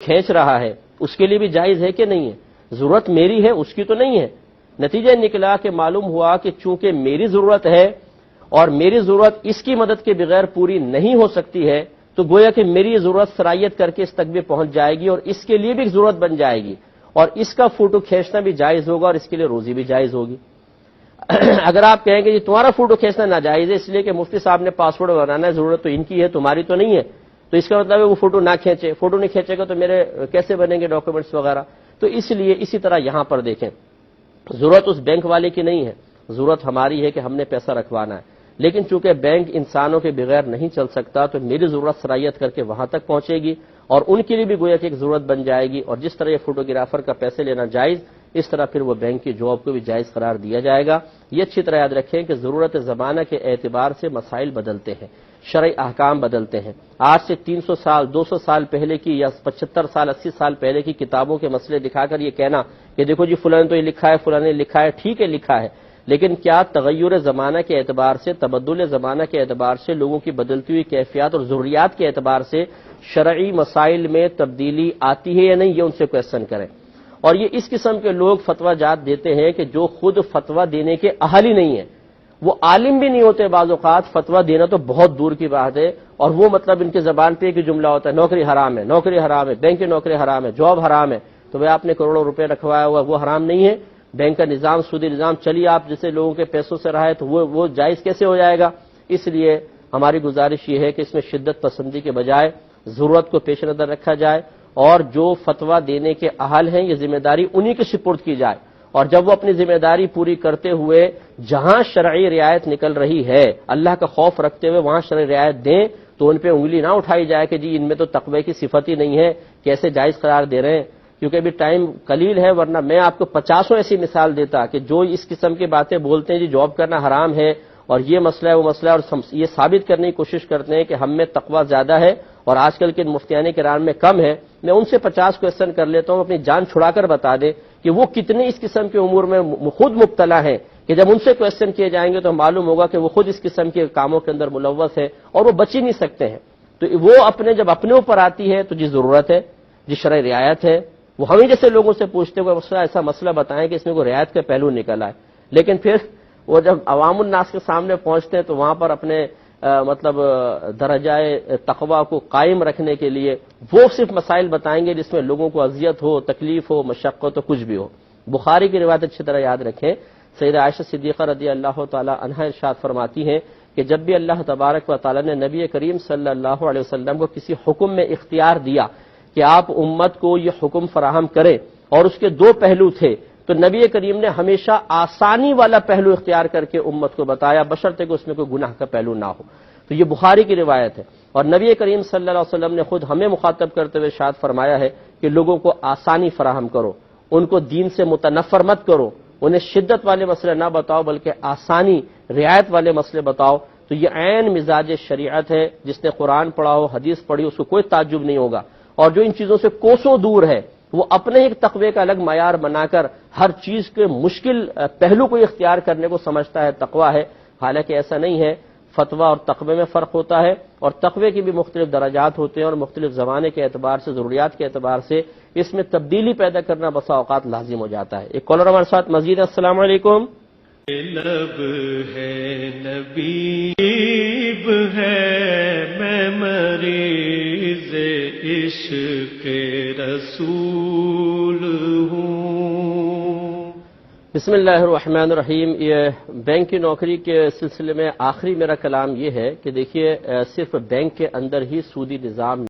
کھینچ رہا ہے اس کے لیے بھی جائز ہے کہ نہیں ہے؟ ضرورت میری ہے اس کی تو نہیں ہے. نتیجہ نکلا کہ معلوم ہوا کہ چونکہ میری ضرورت ہے اور میری ضرورت اس کی مدد کے بغیر پوری نہیں ہو سکتی ہے تو گویا کہ میری ضرورت سرایت کر کے اس تک بھی پہنچ جائے گی اور اس کے لیے بھی ضرورت بن جائے گی اور اس کا فوٹو کھینچنا بھی جائز ہوگا اور اس کے لیے روزی بھی جائز ہوگی. اگر آپ کہیں گے جی تمہارا فوٹو کھینچنا ناجائز ہے اس لیے کہ مفتی صاحب نے پاسورڈ بنانا ہے، ضرورت تو ان کی ہے تمہاری تو نہیں ہے، تو اس کا مطلب ہے وہ فوٹو نہ کھینچے. فوٹو نہیں کھینچے گا تو میرے کیسے بنیں گے ڈاکومنٹس وغیرہ؟ تو اس لیے اسی طرح یہاں پر دیکھیں، ضرورت اس بینک والے کی نہیں ہے، ضرورت ہماری ہے کہ ہم نے پیسہ رکھوانا ہے. لیکن چونکہ بینک انسانوں کے بغیر نہیں چل سکتا تو میری ضرورت سرایت کر کے وہاں تک پہنچے گی اور ان کے لیے بھی گویا کہ ایک ضرورت بن جائے گی. اور جس طرح یہ فوٹوگرافر کا پیسے لینا جائز، اس طرح پھر وہ بینک کی جاب کو بھی جائز قرار دیا جائے گا. یہ اچھی طرح یاد رکھیں کہ ضرورت زمانہ کے اعتبار سے مسائل بدلتے ہیں، شرعی احکام بدلتے ہیں. آج سے 300 سال 200 سال پہلے کی یا 75 سال 80 سال پہلے کی کتابوں کے مسئلے دکھا کر یہ کہنا کہ دیکھو جی فلاں نے تو یہ لکھا ہے فلاں نے لکھا ہے، ٹھیک ہے لکھا ہے، لیکن کیا تغیر زمانہ کے اعتبار سے، تبدل زمانہ کے اعتبار سے، لوگوں کی بدلتی ہوئی کیفیات اور ضروریات کے اعتبار سے شرعی مسائل میں تبدیلی آتی ہے یا نہیں؟ یہ ان سے کویسچن کریں. اور یہ اس قسم کے لوگ فتویٰ جات دیتے ہیں کہ جو خود فتویٰ دینے کے اہل ہی نہیں ہیں، وہ عالم بھی نہیں ہوتے بعض اوقات، فتویٰ دینا تو بہت دور کی بات ہے. اور وہ مطلب ان کے زبان پہ ایک ہی جملہ ہوتا ہے، نوکری حرام ہے، نوکری حرام ہے، بینک کی نوکری حرام ہے، جاب حرام ہے. تو بھائی آپ نے کروڑوں روپے رکھوایا ہوا وہ حرام نہیں ہے؟ بینک کا نظام سودی نظام چلیے آپ جیسے لوگوں کے پیسوں سے رہا ہے تو وہ جائز کیسے ہو جائے گا؟ اس لیے ہماری گزارش یہ ہے کہ اس میں شدت پسندی کے بجائے ضرورت کو پیش نظر رکھا جائے اور جو فتویٰ دینے کے اہل ہیں یہ ذمہ داری انہی کے سپرد کی جائے. اور جب وہ اپنی ذمہ داری پوری کرتے ہوئے جہاں شرعی رعایت نکل رہی ہے، اللہ کا خوف رکھتے ہوئے وہاں شرعی رعایت دیں تو ان پہ انگلی نہ اٹھائی جائے کہ جی ان میں تو تقوی کی صفت ہی نہیں ہے، کیسے جائز قرار دے رہے ہیں. کیونکہ ابھی ٹائم قلیل ہے، ورنہ میں آپ کو 50 ایسی مثال دیتا کہ جو اس قسم کی باتیں بولتے ہیں جی جاب کرنا حرام ہے اور یہ مسئلہ ہے وہ مسئلہ ہے اور یہ ثابت کرنے کی کوشش کرتے ہیں کہ ہم میں تقوی زیادہ ہے اور آج کل کے مفتیان کرام میں کم ہے. میں ان سے 50 کویسچن کر لیتا ہوں، اپنی جان چھڑا کر بتا دے کہ وہ کتنے اس قسم کے امور میں خود مبتلا ہیں کہ جب ان سے کویسچن کیے جائیں گے تو معلوم ہوگا کہ وہ خود اس قسم کے کاموں کے اندر ملوث ہے اور وہ بچ ہی نہیں سکتے ہیں. تو وہ جب اپنے اوپر آتی ہے تو جی ضرورت ہے، جی شرعی رعایت ہے، وہ ہمیں جیسے لوگوں سے پوچھتے ہوئے ایسا مسئلہ بتائیں کہ اس میں کوئی رعایت کا پہلو نکل آئے. لیکن پھر وہ جب عوام الناس کے سامنے پہنچتے ہیں تو وہاں پر اپنے درجہ تقوی کو قائم رکھنے کے لیے وہ صرف مسائل بتائیں گے جس میں لوگوں کو اذیت ہو، تکلیف ہو، مشقت ہو، کچھ بھی ہو. بخاری کی روایت اچھی طرح یاد رکھیں، سیدہ عائشہ صدیقہ رضی اللہ تعالی عنہا ارشاد فرماتی ہیں کہ جب بھی اللہ تبارک و تعالی نے نبی کریم صلی اللہ علیہ وسلم کو کسی حکم میں اختیار دیا کہ آپ امت کو یہ حکم فراہم کریں اور اس کے 2 پہلو تھے، تو نبی کریم نے ہمیشہ آسانی والا پہلو اختیار کر کے امت کو بتایا بشرطے کہ اس میں کوئی گناہ کا پہلو نہ ہو. تو یہ بخاری کی روایت ہے اور نبی کریم صلی اللہ علیہ وسلم نے خود ہمیں مخاطب کرتے ہوئے ارشاد فرمایا ہے کہ لوگوں کو آسانی فراہم کرو، ان کو دین سے متنفر مت کرو، انہیں شدت والے مسئلے نہ بتاؤ بلکہ آسانی رعایت والے مسئلے بتاؤ. تو یہ عین مزاج شریعت ہے. جس نے قرآن پڑھا ہو، حدیث پڑھی اس کو کوئی تعجب نہیں ہوگا. اور جو ان چیزوں سے کوسوں دور ہے وہ اپنے ایک تقوی کا الگ معیار بنا کر ہر چیز کے مشکل پہلو کو اختیار کرنے کو سمجھتا ہے تقوی ہے. حالانکہ ایسا نہیں ہے. فتویٰ اور تقوی میں فرق ہوتا ہے اور تقوی کی بھی مختلف درجات ہوتے ہیں اور مختلف زمانے کے اعتبار سے، ضروریات کے اعتبار سے اس میں تبدیلی پیدا کرنا بسا اوقات لازم ہو جاتا ہے. ایک کالر ہمارے ساتھ مزید. السلام علیکم. لب ہے نبیب ہے میں مریض عشق رسول ہوں. بسم اللہ الرحمن الرحیم. یہ بینک کی نوکری کے سلسلے میں آخری میرا کلام یہ ہے کہ دیکھیے صرف بینک کے اندر ہی سودی نظام